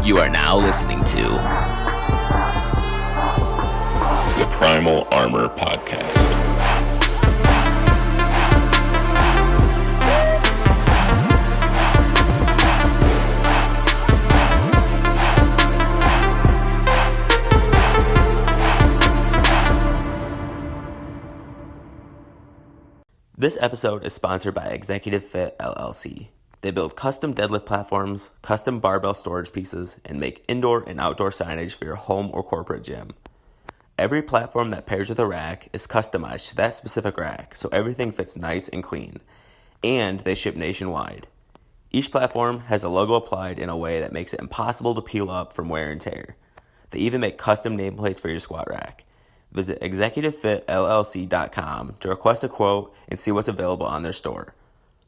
You are now listening to the Primal Armor Podcast. This episode is sponsored by Executive Fit LLC. They build custom deadlift platforms, custom barbell storage pieces, and make indoor and outdoor signage for your home or corporate gym. Every platform that pairs with a rack is customized to that specific rack, so everything fits nice and clean. And they ship nationwide. Each platform has a logo applied in a way that makes it impossible to peel up from wear and tear. They even make custom nameplates for your squat rack. Visit executivefitllc.com to request a quote and see what's available on their store.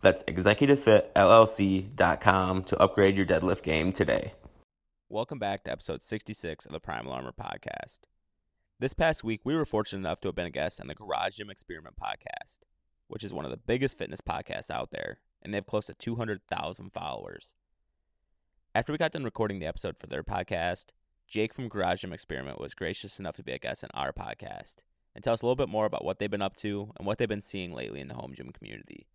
That's executivefitllc.com to upgrade your deadlift game today. Welcome back to episode 66 of the Primal Armor Podcast. This past week, we were fortunate enough to have been a guest on the Gym Experiment podcast, which is one of the biggest fitness podcasts out there, and they have close to 200,000 followers. After we got done recording the episode for their podcast, Jake from Gym Experiment was gracious enough to be a guest on our podcast and tell us a little bit more about what they've been up to and what they've been seeing lately in the home gym community.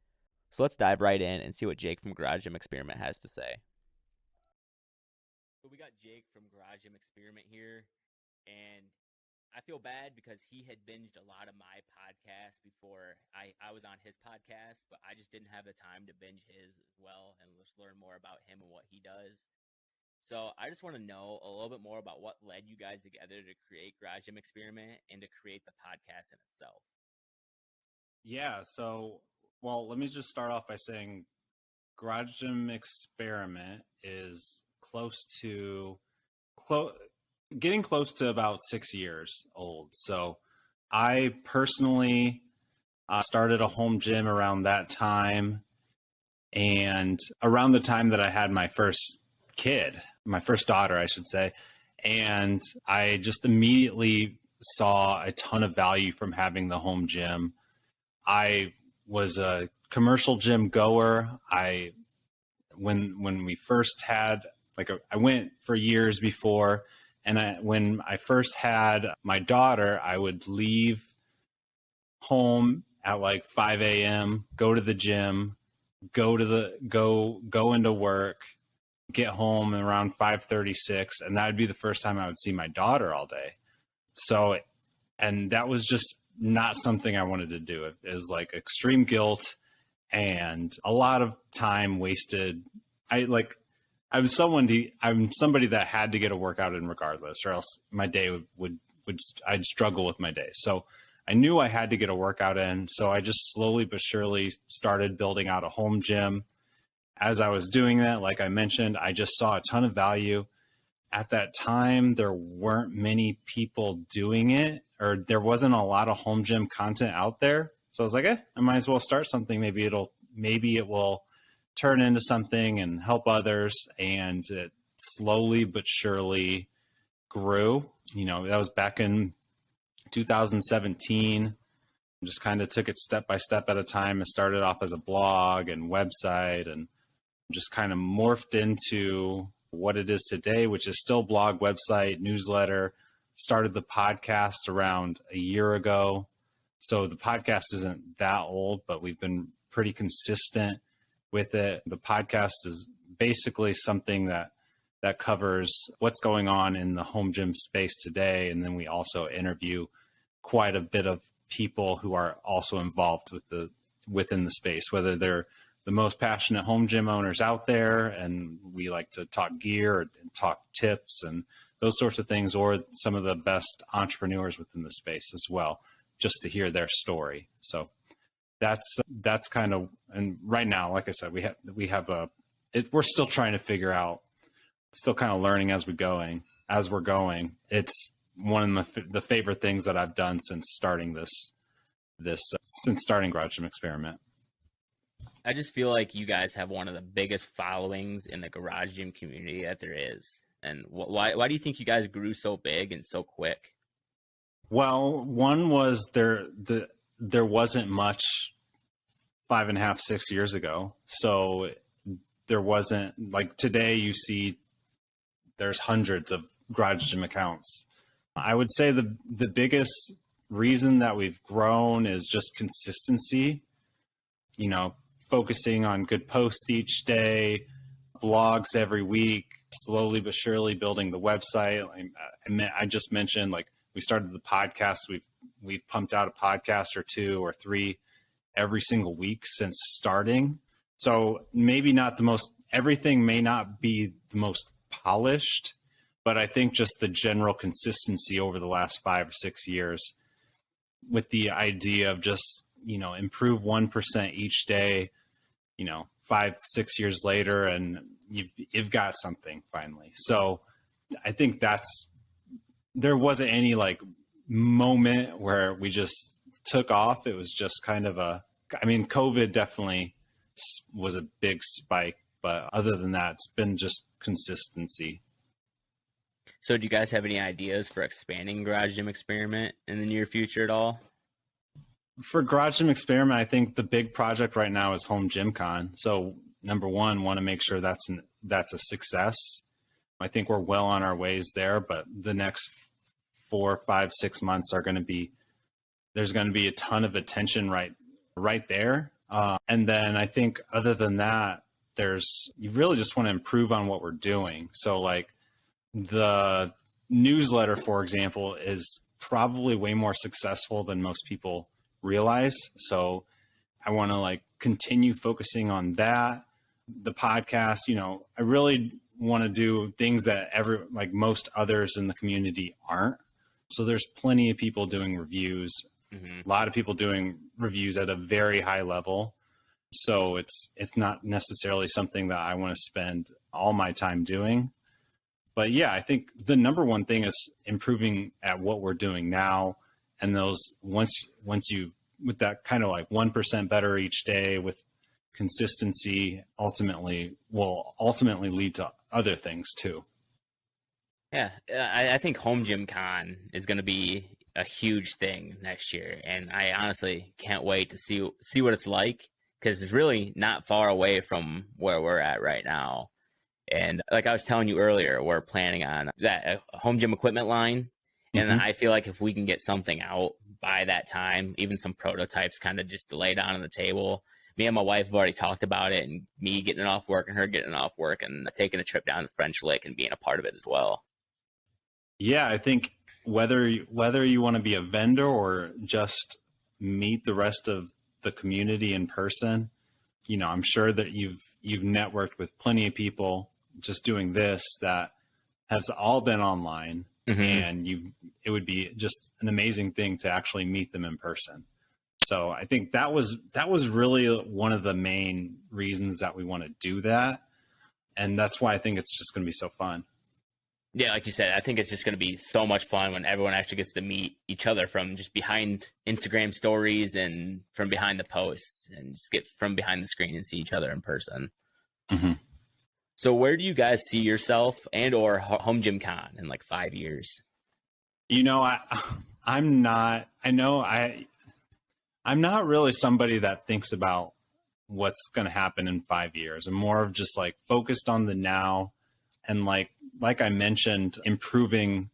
So let's dive right in and see what Jake from Gym Experiment has to say. So we got Jake from Gym Experiment here, and I feel bad because he had binged a lot of my podcasts before I was on his podcast, but I just didn't have the time to binge his as well and just learn more about him and what he does. So I just want to know a little bit more about what led you guys together to create Gym Experiment and to create the podcast in itself. Yeah, well, let me just start off by saying Gym Experiment is getting close to about 6 years old. So I personally started a home gym around that time, and around the time that I had my first daughter, I should say. And I just immediately saw a ton of value from having the home gym. I was a commercial gym goer. When we first had, I went for years before, and when I first had my daughter, I would leave home at 5 a.m., go to the gym, go into work, get home around 5:36, and that would be the first time I would see my daughter all day. So, and that was just not something I wanted to do. It was extreme guilt and a lot of time wasted. I'm somebody that had to get a workout in regardless, or else my day I'd struggle with my day. So I knew I had to get a workout in. So I just slowly but surely started building out a home gym. As I was doing that, like I mentioned, I just saw a ton of value. At that time, there weren't many people doing it, or there wasn't a lot of home gym content out there. So I was like, I might as well start something. Maybe it will turn into something and help others. And it slowly but surely grew. That was back in 2017. Just kind of took it step by step at a time. It started off as a blog and website, and just kind of morphed into what it is today, which is still blog, website, newsletter. Started the podcast around a year ago. So the podcast isn't that old, but we've been pretty consistent with it. The podcast is basically something that covers what's going on in the home gym space today. And then we also interview quite a bit of people who are also involved within the space, whether they're the most passionate home gym owners out there, and we like to talk gear and talk tips and those sorts of things, or some of the best entrepreneurs within the space as well, just to hear their story. So that's kind of, and right now, like I said, we're still trying to figure out, still kind of learning as we're going. It's one of the favorite things that I've done since starting since starting Gym Experiment. I just feel like you guys have one of the biggest followings in the garage gym community that there is. And why do you think you guys grew so big and so quick? Well, one was there wasn't much 5.5, 6 years ago. So there wasn't, like today you see there's hundreds of garage gym accounts. I would say the biggest reason that we've grown is just consistency, focusing on good posts each day, blogs every week, slowly but surely building the website. I just mentioned, like, we started the podcast. We've pumped out a podcast or 2 or 3 every single week since starting. So maybe not everything may not be the most polished, but I think just the general consistency over the last 5 or 6 years, with the idea of just, improve 1% each day, 5, 6 years later, and you've got something finally. So I think there wasn't any like moment where we just took off. It was just kind of COVID definitely was a big spike, but other than that, it's been just consistency. So do you guys have any ideas for expanding Garage Gym Experiment in the near future at all? For Garage Gym Experiment, I think the big project right now is HomeGymCon. So number one, want to make sure that's a success. I think we're well on our ways there, but the next 4, 5, 6 months there's going to be a ton of attention right there. And then I think other than that, you really just want to improve on what we're doing. So like the newsletter, for example, is probably way more successful than most people realize. So I want to continue focusing on that. The podcast, I really want to do things that most others in the community aren't. So there's plenty of people doing reviews, a lot of people doing reviews at a very high level. So it's not necessarily something that I want to spend all my time doing. But yeah, I think the number one thing is improving at what we're doing now. And those, once you, with that kind of 1% better each day with consistency, will ultimately lead to other things too. Yeah, I think HomeGymCon is going to be a huge thing next year, and I honestly can't wait to see what it's like, because it's really not far away from where we're at right now. And like I was telling you earlier, we're planning on that home gym equipment line, and I feel like if we can get something out by that time, even some prototypes kind of just to lay down on the table. Me and my wife have already talked about it, and me getting off work and her getting off work and taking a trip down to French Lick and being a part of it as well. Yeah, I think whether you want to be a vendor or just meet the rest of the community in person, I'm sure that you've networked with plenty of people just doing this that has all been online, and it would be just an amazing thing to actually meet them in person. So I think that was really one of the main reasons that we want to do that. And that's why I think it's just going to be so fun. Yeah, like you said, I think it's just going to be so much fun when everyone actually gets to meet each other from just behind Instagram stories and from behind the posts, and just get from behind the screen and see each other in person. So where do you guys see yourself and or HomeGymCon in 5 years? I'm not really somebody that thinks about what's going to happen in 5 years. I'm more of just focused on the now, and like I mentioned, improving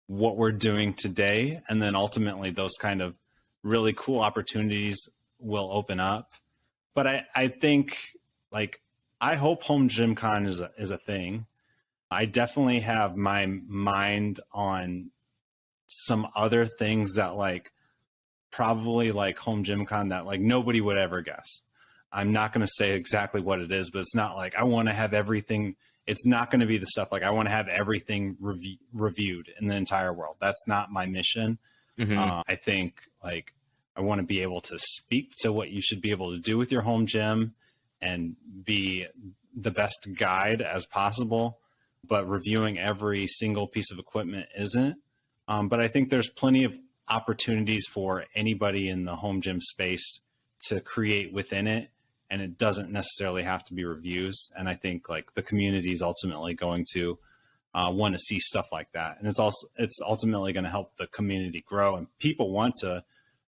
what we're doing today. And then ultimately those kind of really cool opportunities will open up. But I think I hope HomeGymCon is a thing. I definitely have my mind on some other things that probably HomeGymCon that nobody would ever guess. I'm not going to say exactly what it is, but it's not I want to have everything. It's not going to be the stuff I want to have everything reviewed in the entire world. That's not my mission. I think I want to be able to speak to what you should be able to do with your home gym and be the best guide as possible, but reviewing every single piece of equipment isn't. But I think there's plenty of opportunities for anybody in the home gym space to create within it. And it doesn't necessarily have to be reviews. And I think the community is ultimately going to want to see stuff like that. And it's ultimately going to help the community grow, and people want to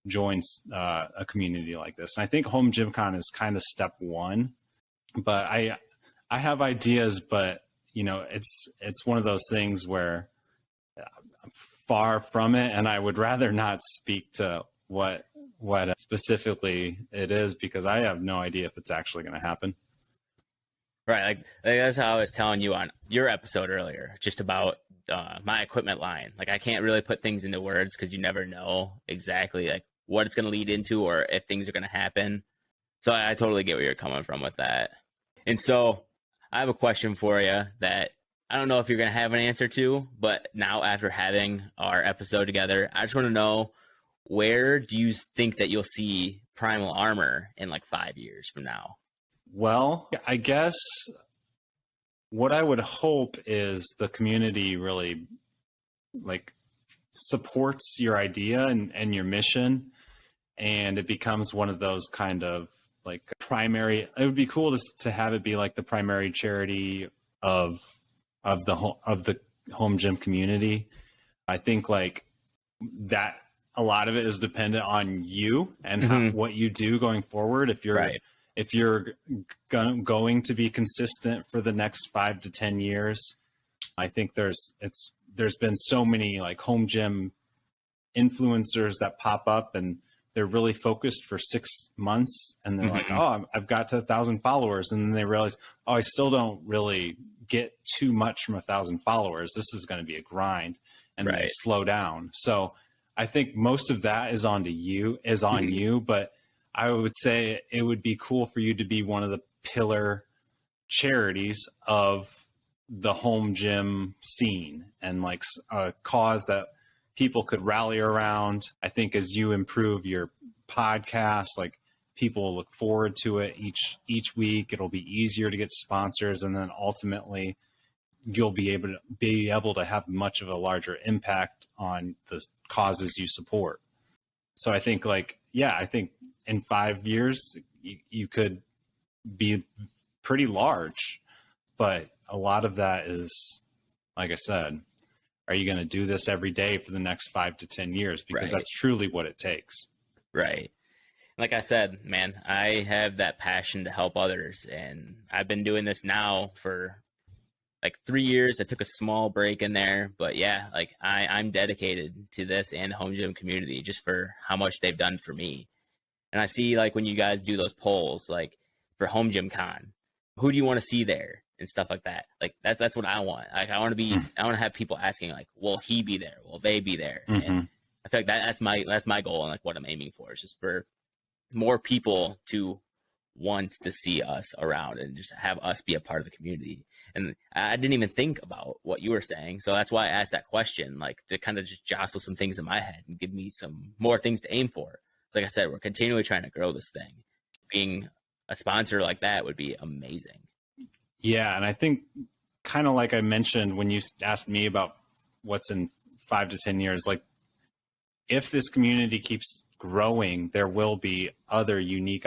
join a community like this. And I think HomeGymCon is kind of step one, but I have ideas, but it's one of those things where I'm far from it, and I would rather not speak to what specifically it is, because I have no idea if it's actually going to happen. Right. Like that's how I was telling you on your episode earlier, just about my equipment line. Like I can't really put things into words because you never know exactly like what it's going to lead into or if things are going to happen. So I totally get where you're coming from with that. And so I have a question for you that I don't know if you're going to have an answer to, but now after having our episode together, I just want to know, where do you think that you'll see Primal Armor in like 5 years from now? Well, I guess what I would hope is the community really like supports your idea and your mission, and it becomes one of those kind of like primary. It would be cool to have it be like the primary charity of the home gym community. I think like that a lot of it is dependent on you and what you do going forward. If you're going to be consistent for the next 5 to 10 years, I think there's been so many like home gym influencers that pop up, and they're really focused for 6 months, and they're like, oh, I've got to 1,000 followers. And then they realize, oh, I still don't really get too much from 1,000 followers. This is going to be a grind, and they slow down. So I think most of that is on you, but I would say it would be cool for you to be one of the pillar charities of the home gym scene, and like a cause that people could rally around. I think as you improve your podcast, like people will look forward to it each week. It'll be easier to get sponsors, and then ultimately you'll be able to have much of a larger impact on the causes you support. So I think I think in 5 years you could be pretty large, but a lot of that is, like I said, are you going to do this every day for the next 5 to 10 years? Because that's truly what it takes. Right. Like I said, man, I have that passion to help others, and I've been doing this now for like 3 years. I took a small break in there, but yeah, like I'm dedicated to this and the home gym community just for how much they've done for me. And I see like when you guys do those polls, like for HomeGymCon, who do you want to see there and stuff like that? Like that's what I want. Like I want to have people asking like, will he be there? Will they be there? And I feel like that's my goal, and like what I'm aiming for is just for more people to want to see us around and just have us be a part of the community. And I didn't even think about what you were saying, so that's why I asked that question, like to kind of just jostle some things in my head and give me some more things to aim for. So like I said, we're continually trying to grow this thing. Being a sponsor like that would be amazing. Yeah, and I think kind of like I mentioned when you asked me about what's in 5 to 10 years, like if this community keeps growing, there will be other unique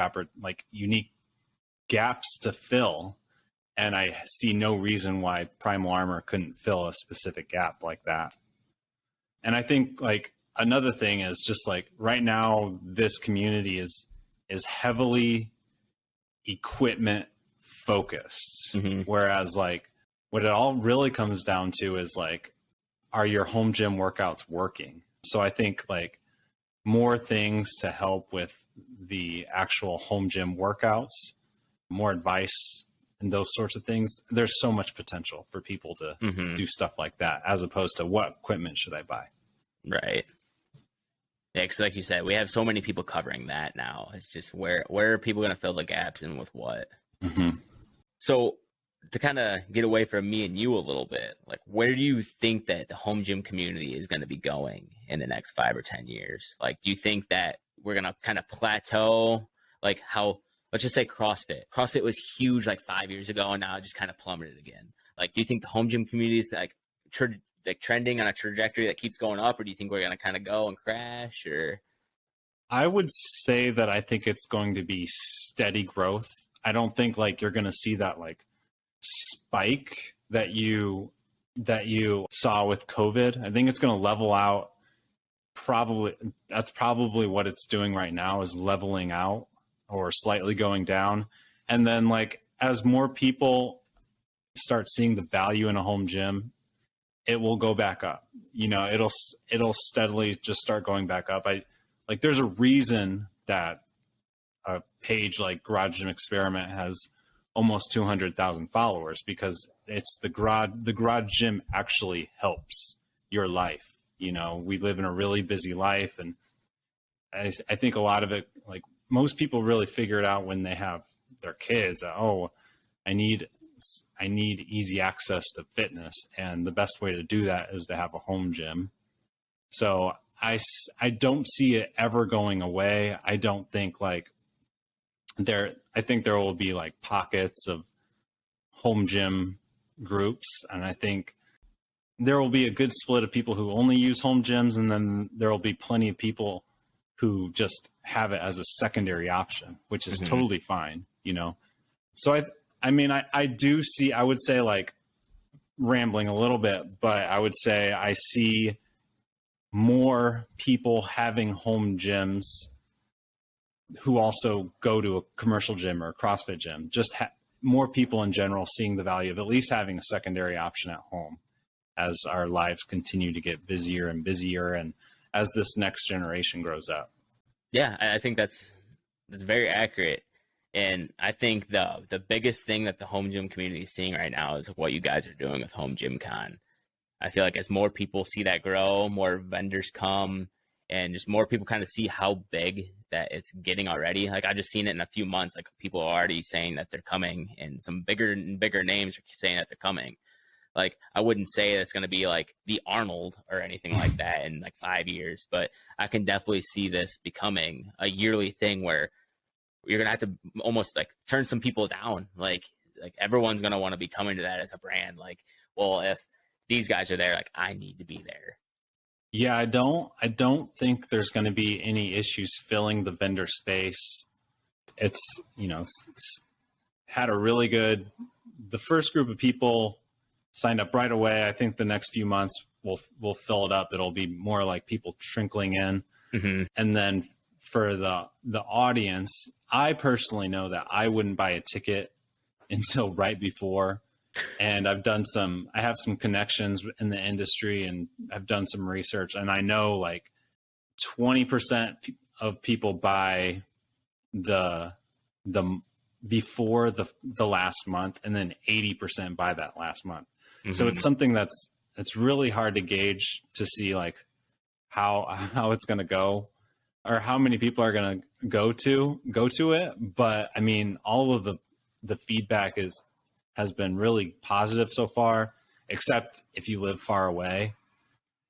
gaps to fill. And I see no reason why Primal Armor couldn't fill a specific gap like that. And I think like another thing is just like right now, this community is heavily equipment focused. Whereas like what it all really comes down to is like, are your home gym workouts working? So I think like more things to help with the actual home gym workouts, more advice and those sorts of things. There's so much potential for people to do stuff like that, as opposed to what equipment should I buy? Right. Yeah, because like you said, we have so many people covering that now. It's just where are people going to fill the gaps and with what? So to kind of get away from me and you a little bit, like where do you think that the home gym community is going to be going in the next 5 or 10 years? Like, do you think that we're going to kind of plateau? Like how, let's just say CrossFit was huge like 5 years ago, and now it just kind of plummeted again. Like, do you think the home gym community is like trending on a trajectory that keeps going up, or do you think we're going to kind of go and crash? Or I would say that I think it's going to be steady growth. I don't think like you're going to see that like spike that you saw with COVID. I think it's going to level out. That's probably what it's doing right now, is leveling out or slightly going down. And then like as more people start seeing the value in a home gym, it will go back up. You know, it'll steadily just start going back up. There's a reason that a page like Garage Gym Experiment has almost 200,000 followers, because it's the garage gym actually helps your life. You know, we live in a really busy life, and I think a lot of it, like most people really figure it out when they have their kids. Oh, I need easy access to fitness, and the best way to do that is to have a home gym. So I don't see it ever going away. I don't think I think there will be like pockets of home gym groups, and I think there will be a good split of people who only use home gyms, and then there will be plenty of people who just have it as a secondary option, which is totally fine, you know? So I do see, I would say, like, rambling a little bit, but I would say I see more people having home gyms who also go to a commercial gym or a CrossFit gym. Just more people in general seeing the value of at least having a secondary option at home as our lives continue to get busier and busier, and as this next generation grows up. Yeah, I think that's very accurate. And I think the biggest thing that the home gym community is seeing right now is what you guys are doing with HomeGymCon. I feel like as more people see that grow, more vendors come, and just more people kind of see how big that it's getting already. Like, I've just seen it in a few months. Like, people are already saying that they're coming, and some bigger and bigger names are saying that they're coming. Like, I wouldn't say that's going to be like the Arnold or anything like that in like 5 years, but I can definitely see this becoming a yearly thing where you're going to have to almost like turn some people down. Like everyone's going to want to be coming to that as a brand. Like, well, if these guys are there, like, I need to be there. Yeah, I don't think there's going to be any issues filling the vendor space. It's, you know, had a really good, the first group of people signed up right away. I think the next few months we'll fill it up. It'll be more like people trickling in. And then for the audience, I personally know that I wouldn't buy a ticket until right before. And I have some connections in the industry, and I've done some research, and I know like 20% of people buy the before the last month, and then 80% buy that last month. So it's something that's really hard to gauge to see like how it's going to go, or how many people are going to go to it. But I mean, all of the feedback has been really positive so far, except if you live far away.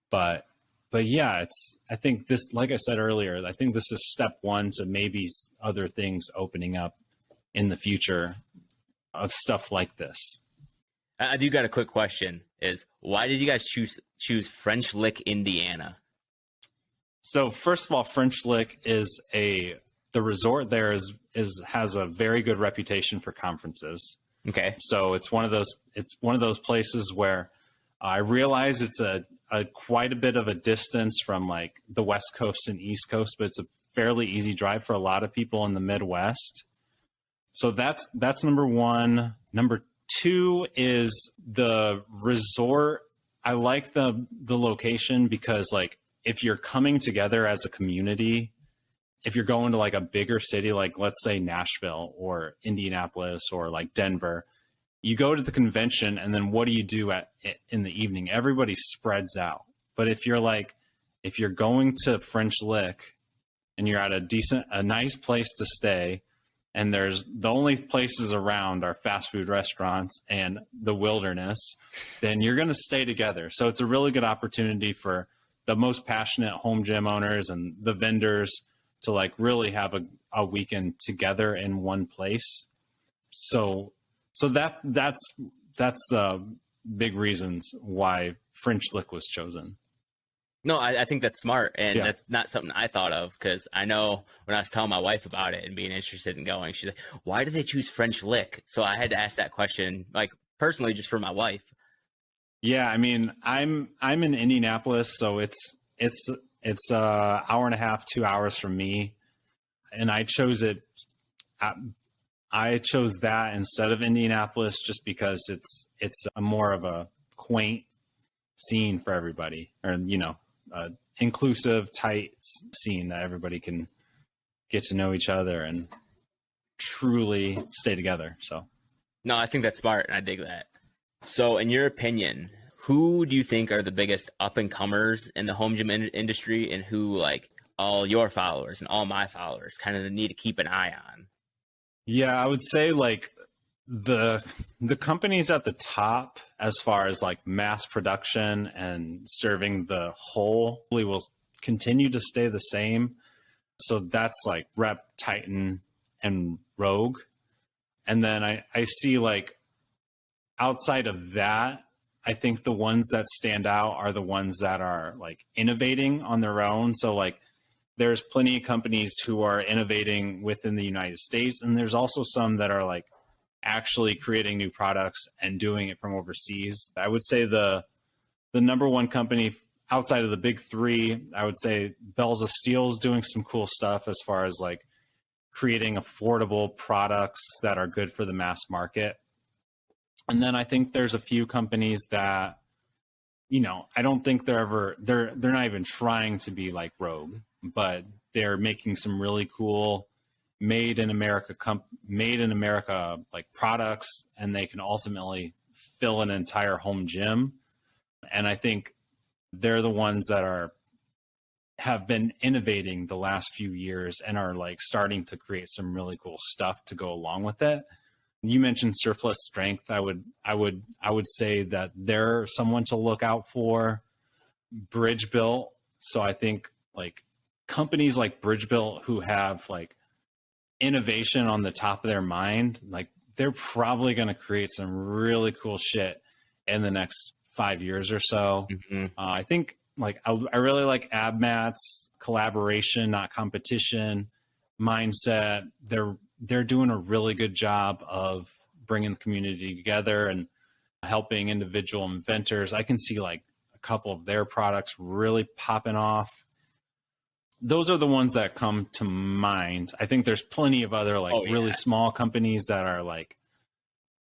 But yeah, I think this, like I said earlier, I think this is step one to maybe other things opening up in the future of stuff like this. I do got a quick question, is why did you guys choose French Lick, Indiana? So first of all, French Lick is the resort there has a very good reputation for conferences. Okay. So it's one of those places where I realize it's a quite a bit of a distance from like the West Coast and East Coast, but it's a fairly easy drive for a lot of people in the Midwest. So that's number one. Number two is the resort. I like the location because, like, if you're coming together as a community, if you're going to like a bigger city, like let's say Nashville or Indianapolis or like Denver, you go to the convention, and then what do you do in the evening? Everybody spreads out. But if you're going to French Lick and you're at a nice place to stay, and there's the only places around are fast food restaurants and the wilderness, then you're going to stay together. So it's a really good opportunity for the most passionate home gym owners and the vendors to like really have a weekend together in one place. So that's the big reasons why French Lick was chosen. No, I think that's smart, and that's not something I thought of, because I know when I was telling my wife about it and being interested in going, she's like, why did they choose French Lick? So I had to ask that question, like, personally, just for my wife. Yeah, I mean, I'm in Indianapolis, so it's a hour and a half, 2 hours from me, and I chose it I chose that instead of Indianapolis just because it's a more of a quaint scene for everybody, or inclusive, tight scene that everybody can get to know each other and truly stay together. So, no, I think that's smart, and I dig that. So, in your opinion, who do you think are the biggest up and comers in the home gym industry, and who, like, all your followers and all my followers kind of need to keep an eye on? Yeah, I would say like the companies at the top, as far as like mass production and serving the whole, will continue to stay the same. So that's like Rep, Titan, and Rogue. And then I see like outside of that, I think the ones that stand out are the ones that are like innovating on their own. So like there's plenty of companies who are innovating within the United States. And there's also some that are like actually creating new products and doing it from overseas. I would say the number one company outside of the big three, I would say Bells of Steel is doing some cool stuff as far as like creating affordable products that are good for the mass market. And then I think there's a few companies that, I don't think they're not even trying to be like Rogue, but they're making some really cool made in America like products, and they can ultimately fill an entire home gym. And I think they're the ones that have been innovating the last few years and are like starting to create some really cool stuff to go along with it. You mentioned Surplus Strength. I would say that they're someone to look out for. Bridgebuilt. So I think like companies like Bridgebuilt who have like innovation on the top of their mind, like they're probably going to create some really cool shit in the next 5 years or so. Mm-hmm. I think like I really like AbMat's collaboration, not competition mindset. They're doing a really good job of bringing the community together and helping individual inventors. I can see like a couple of their products really popping off. Those are the ones that come to mind. I think there's plenty of other like really small companies that are like,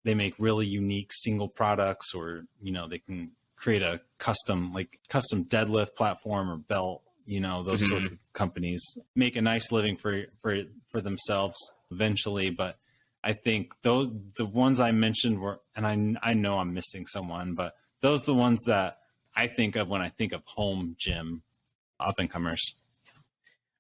they make really unique single products, or, they can create a custom deadlift platform or belt, those sorts of companies make a nice living for themselves eventually. But I think the ones I mentioned were, and I know I'm missing someone, but those are the ones that I think of when I think of home gym up and comers.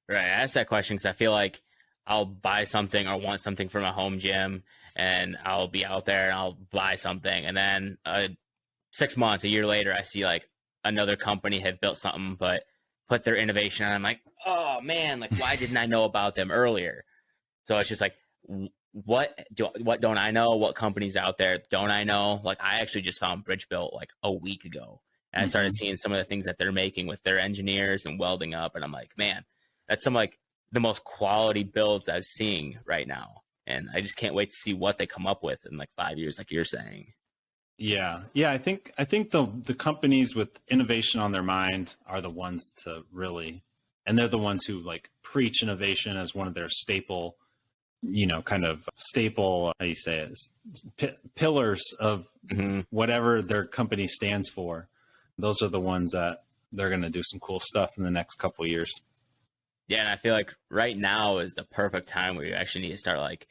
Right. I asked that question because I feel like I'll buy something or want something from a home gym, and I'll be out there and I'll buy something. And then 6 months, a year later, I see like another company have built something, but put their innovation on. I'm like, oh man, like why didn't I know about them earlier? So it's just like, what don't I know? What companies out there don't I know? Like I actually just found Bridgebuilt like a week ago, and I started seeing some of the things that they're making with their engineers and welding up. And I'm like, man, that's some like the most quality builds I'm seeing right now. And I just can't wait to see what they come up with in like 5 years, like you're saying. Yeah. I think the companies with innovation on their mind are the ones to really, and they're the ones who like preach innovation as one of their staple, kind of staple, how do you say it, pillars of whatever their company stands for. Those are the ones that they're going to do some cool stuff in the next couple of years. Yeah, and I feel like right now is the perfect time where you actually need to start like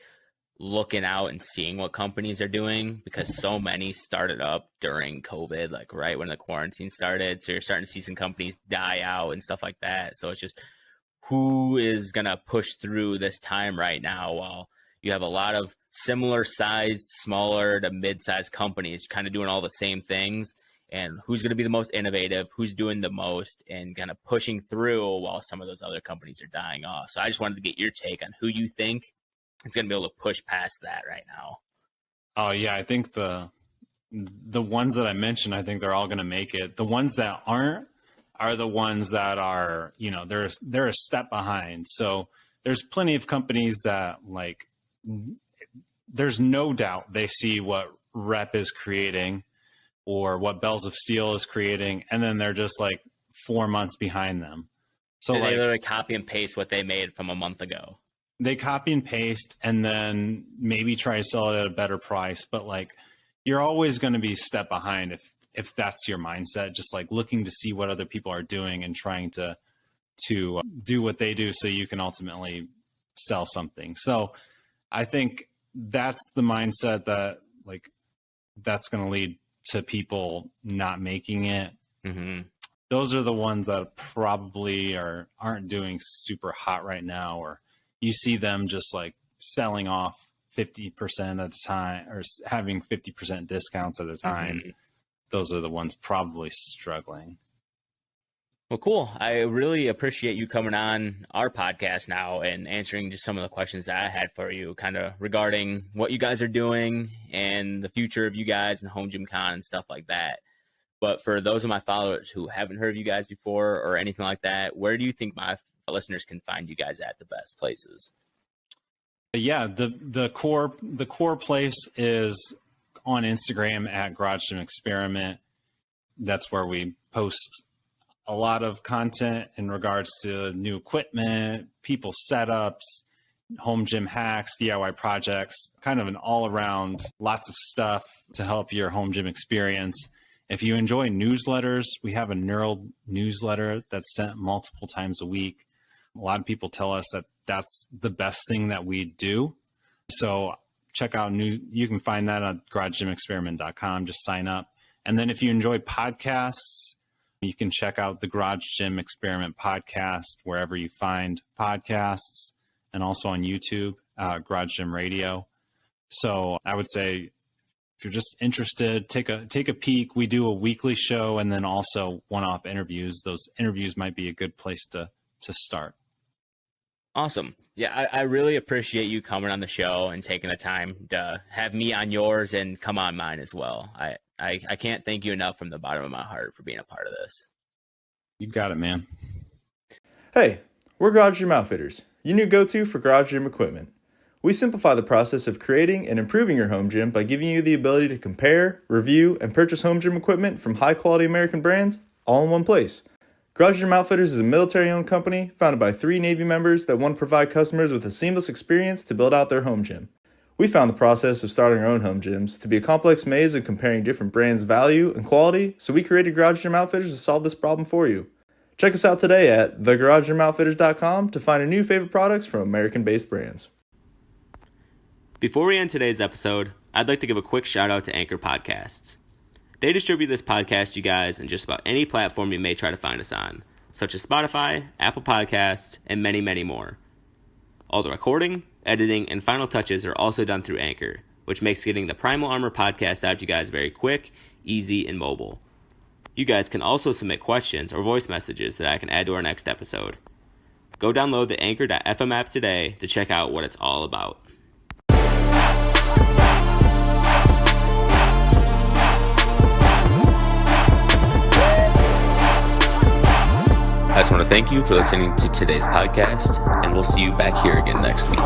looking out and seeing what companies are doing, because so many started up during COVID, like right when the quarantine started. So you're starting to see some companies die out and stuff like that. So it's just who is going to push through this time right now while you have a lot of similar sized, smaller to mid-sized companies kind of doing all the same things. And who's going to be the most innovative, who's doing the most, and kind of pushing through while some of those other companies are dying off. So I just wanted to get your take on who you think is going to be able to push past that right now. Oh yeah, I think the ones that I mentioned, I think they're all going to make it. The ones that aren't are the ones that are, they're a step behind. So there's plenty of companies that like, there's no doubt they see what Rep is creating or what Bells of Steel is creating, and then they're just like 4 months behind them. So they like, literally copy and paste what they made from a month ago. they copy and paste and then maybe try to sell it at a better price. But like, you're always going to be a step behind if that's your mindset, just like looking to see what other people are doing and trying to do what they do so you can ultimately sell something. So I think that's the mindset that like that's going to lead to people not making it. Mm-hmm. Those are the ones that probably aren't doing super hot right now, or you see them just like selling off 50% at a time or having 50% discounts at a time. Mm-hmm. Those are the ones probably struggling. Well, cool. I really appreciate you coming on our podcast now and answering just some of the questions that I had for you, kind of regarding what you guys are doing and the future of you guys and HomeGymCon and stuff like that. But for those of my followers who haven't heard of you guys before or anything like that, where do you think my listeners can find you guys at the best places? Yeah, the core place is on Instagram at Garage Gym Experiment. That's where we post a lot of content in regards to new equipment, people's setups, home gym hacks, DIY projects, kind of an all around lots of stuff to help your home gym experience. If you enjoy newsletters, we have a neural newsletter that's sent multiple times a week. A lot of people tell us that that's the best thing that we do. So check out you can find that on garagegymexperiment.com. Just sign up. And then if you enjoy podcasts, you can check out the Garage Gym Experiment podcast wherever you find podcasts, and also on YouTube, Garage Gym Radio. So I would say if you're just interested, take a peek. We do a weekly show and then also one-off interviews. Those interviews might be a good place to start. Awesome. Yeah, I really appreciate you coming on the show and taking the time to have me on yours and come on mine as well. I can't thank you enough from the bottom of my heart for being a part of this. You got it, man. Hey, we're Garage Gym Outfitters, your new go-to for garage gym equipment. We simplify the process of creating and improving your home gym by giving you the ability to compare, review, and purchase home gym equipment from high-quality American brands all in one place. Garage Gym Outfitters is a military-owned company founded by 3 Navy members that want to provide customers with a seamless experience to build out their home gym. We found the process of starting our own home gyms to be a complex maze of comparing different brands' value and quality, so we created Garage Gym Outfitters to solve this problem for you. Check us out today at thegaragegymoutfitters.com to find your new favorite products from American-based brands. Before we end today's episode, I'd like to give a quick shout out to Anchor Podcasts. They distribute this podcast, you guys, in just about any platform you may try to find us on, such as Spotify, Apple Podcasts, and many, many more. All the recording, editing, and final touches are also done through Anchor, which makes getting the Primal Armor podcast out to you guys very quick, easy, and mobile. You guys can also submit questions or voice messages that I can add to our next episode. Go download the Anchor.fm app today to check out what it's all about. I just want to thank you for listening to today's podcast, and we'll see you back here again next week.